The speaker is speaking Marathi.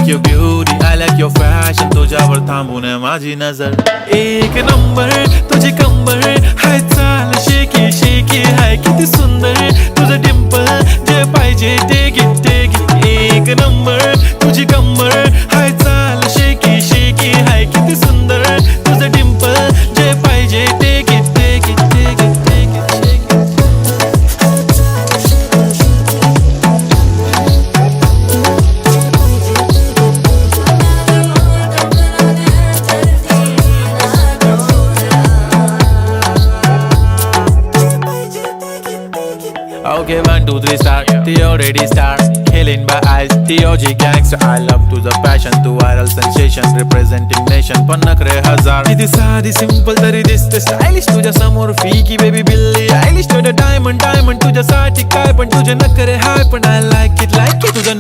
like your beauty, I like your fashion. तुझ्यावर थांबून आहे माझी नजर. एक नंबर तुझी कंबर हाय, चाल शेकी शेकी हाय, किती सुंदर तुझं डिंपल, जे पाहिजे ते घे ते घे. एक नंबर तुझी कंबर हाय, चाल शेकी शेकी हाय, किती सुंदर तुझं डिंपल, जे पाहिजे ते घे ते घे ते घे ते घे. Okay, 1, 2, 3 start. The already start. Killing by eyes. The OG gangster. I love to the passion, to viral sensation, representing nation. पण नखरे हजार. किती साधी simple तरी दिसते stylish. तुझ्या समोर फीकी baby बिल्ली आयलिश. तुझं diamond diamond तुझ्यासाठी काय, पण तुझे नखरे हाय, पण I like it like it. तुझं